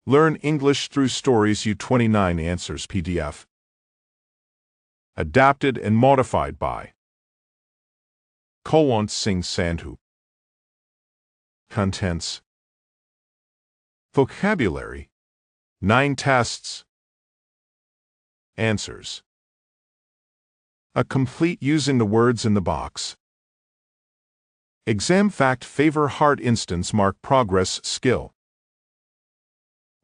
Learn English through Stories U29 Answers PDF. Adapted and modified by Kulwant Singh Sandhu. Contents: Vocabulary, 9 tests. Answers: a complete using the words in the box. Exam fact: favor heart instance mark progress skill.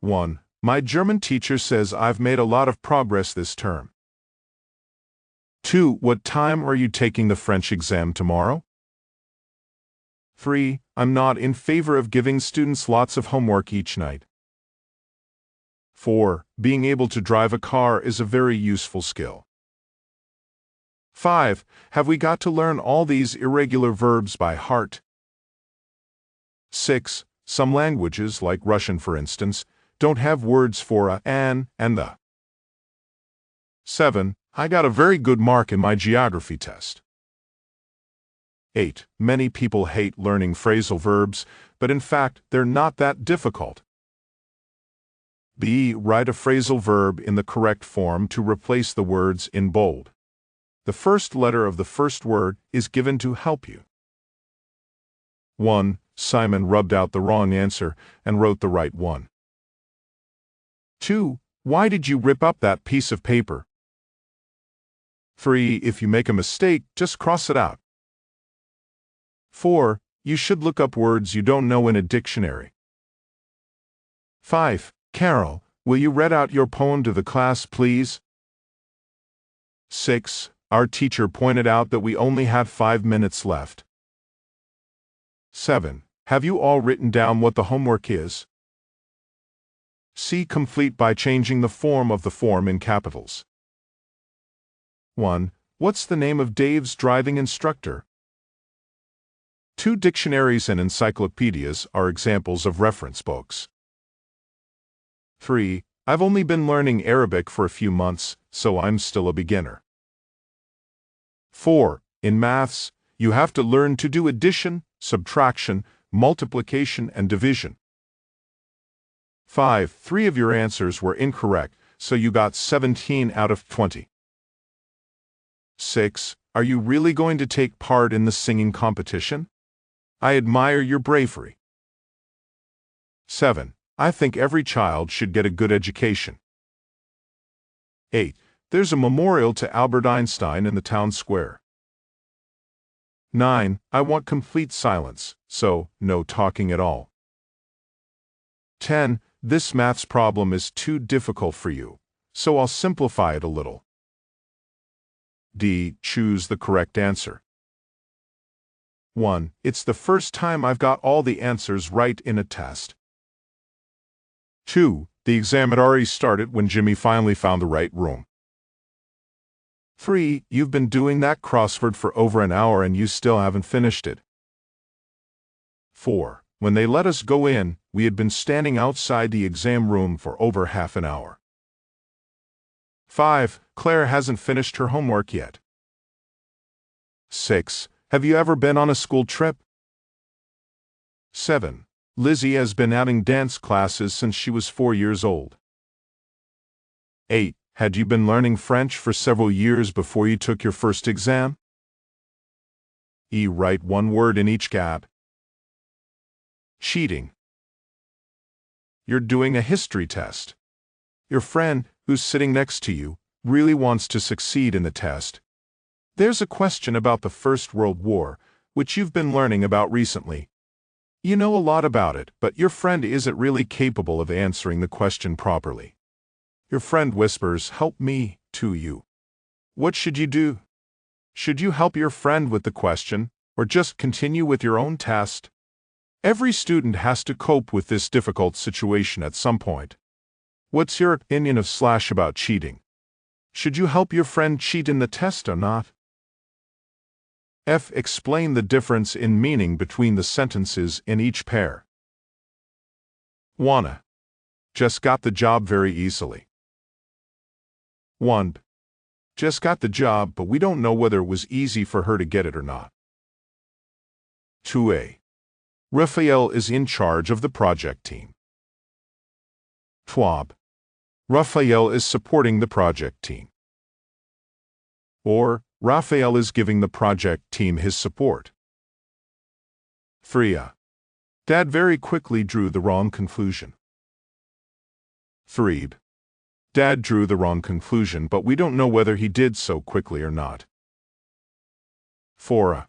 1. My German teacher says I've made a lot of progress this term. 2. What time are you taking the French exam tomorrow? 3. I'm not in favor of giving students lots of homework each night. 4. Being able to drive a car is a very useful skill. 5. Have we got to learn all these irregular verbs by heart? 6. Some languages, like Russian for instance, don't have words for a, an, and the. 7. I got a very good mark in my geography test. 8. Many people hate learning phrasal verbs, but in fact, they're not that difficult. B. Write a phrasal verb in the correct form to replace the words in bold. The first letter of the first word is given to help you. 1. Simon rubbed out the wrong answer and wrote the right one. 2. Why did you rip up that piece of paper? 3. If you make a mistake, just cross it out. 4. You should look up words you don't know in a dictionary. 5. Carol, will you read out your poem to the class, please? 6. Our teacher pointed out that we only have 5 minutes left. 7. Have you all written down what the homework is? C. Complete by changing the form of the form in capitals. 1. What's the name of Dave's driving instructor? 2 dictionaries and encyclopedias are examples of reference books. 3. I've only been learning Arabic for a few months, so I'm still a beginner. 4. In maths, you have to learn to do addition, subtraction, multiplication, and division. 5. 3 of your answers were incorrect, so you got 17 out of 20. 6. Are you really going to take part in the singing competition? I admire your bravery. 7. I think every child should get a good education. 8. There's a memorial to Albert Einstein in the town square. 9. I want complete silence, so no talking at all. 10. This maths problem is too difficult for you, so I'll simplify it a little. D. Choose the correct answer. 1. It's the first time I've got all the answers right in a test. 2. The exam had already started when Jimmy finally found the right room. 3. You've been doing that crossword for over an hour and you still haven't finished it. 4. When they let us go in, we had been standing outside the exam room for over half an hour. 5. Claire hasn't finished her homework yet. 6. Have you ever been on a school trip? 7. Lizzie has been adding dance classes since she was 4 years old. 8. Had you been learning French for several years before you took your first exam? E. Write one word in each gap. Cheating. You're doing a history test. Your friend, who's sitting next to you, really wants to succeed in the test. There's a question about the First World War, which you've been learning about recently. You know a lot about it, but your friend isn't really capable of answering the question properly. Your friend whispers, "Help me," to you. What should you do? Should you help your friend with the question, or just continue with your own test? Every student has to cope with this difficult situation at some point. What's your opinion of / about cheating? Should you help your friend cheat in the test or not? F. Explain the difference in meaning between the sentences in each pair. Wanna. Just got the job very easily. 1. Just got the job, but we don't know whether it was easy for her to get it or not. 2a. Raphael is in charge of the project team. TWAB. Raphael is supporting the project team. Or, Raphael is giving the project team his support. 3. Dad very quickly drew the wrong conclusion. 3. Dad drew the wrong conclusion, but we don't know whether he did so quickly or not. 4.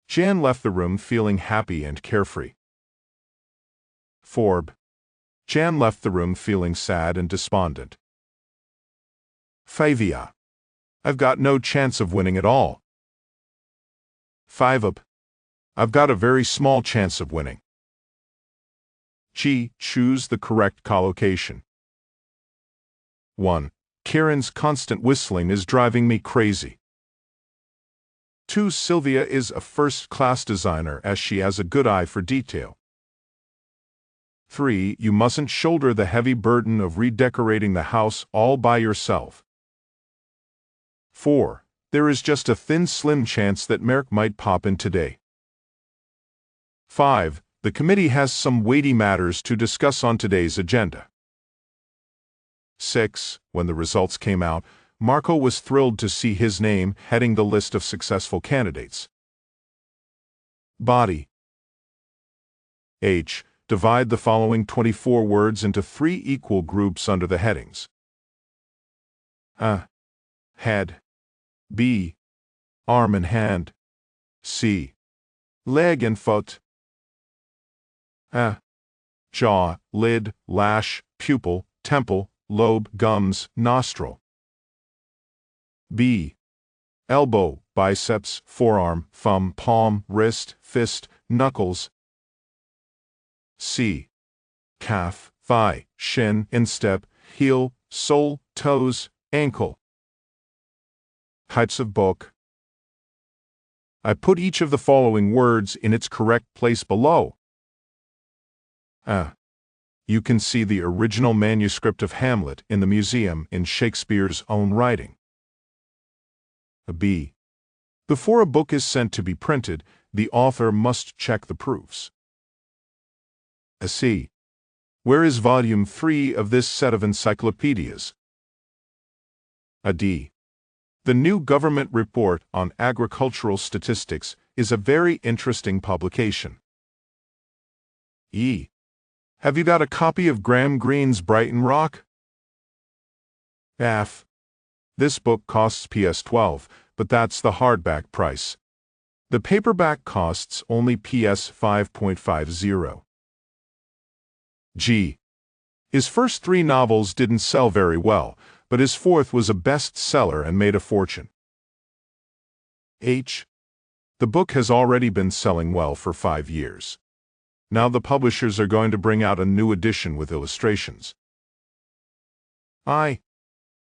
Jan left the room feeling happy and carefree. 4. Jan left the room feeling sad and despondent. 5. I've got no chance of winning at all. 5. I've got a very small chance of winning. G. Choose the correct collocation. 1. Karen's constant whistling is driving me crazy. 2. Sylvia is a first-class designer as she has a good eye for detail. 3. You mustn't shoulder the heavy burden of redecorating the house all by yourself. 4. There is just a thin, slim chance that Merck might pop in today. 5. The committee has some weighty matters to discuss on today's agenda. 6. When the results came out, Marco was thrilled to see his name heading the list of successful candidates. Body. H. Divide the following 24 words into 3 equal groups under the headings. A. Head. B. Arm and hand. C. Leg and foot. A. Jaw, lid, lash, pupil, temple, lobe, gums, nostril. B. Elbow, biceps, forearm, thumb, palm, wrist, fist, knuckles. C. Calf, thigh, shin, instep, heel, sole, toes, ankle. Types of book. I put each of the following words in its correct place below. A. You can see the original manuscript of Hamlet in the museum in Shakespeare's own writing. B. Before a book is sent to be printed, the author must check the proofs. C. Where is Volume 3 of this set of encyclopedias? D. The new government report on agricultural statistics is a very interesting publication. E. Have you got a copy of Graham Greene's Brighton Rock? F. This book costs PS 12, but that's the hardback price. The paperback costs only PS 5.50. G. His first 3 novels didn't sell very well, but his 4th was a bestseller and made a fortune. H. The book has already been selling well for 5 years. Now the publishers are going to bring out a new edition with illustrations. I.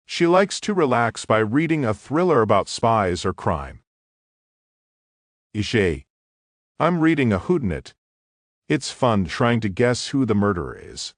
She likes to relax by reading a thriller about spies or crime. J. I'm reading a whodunit. It's fun trying to guess who the murderer is.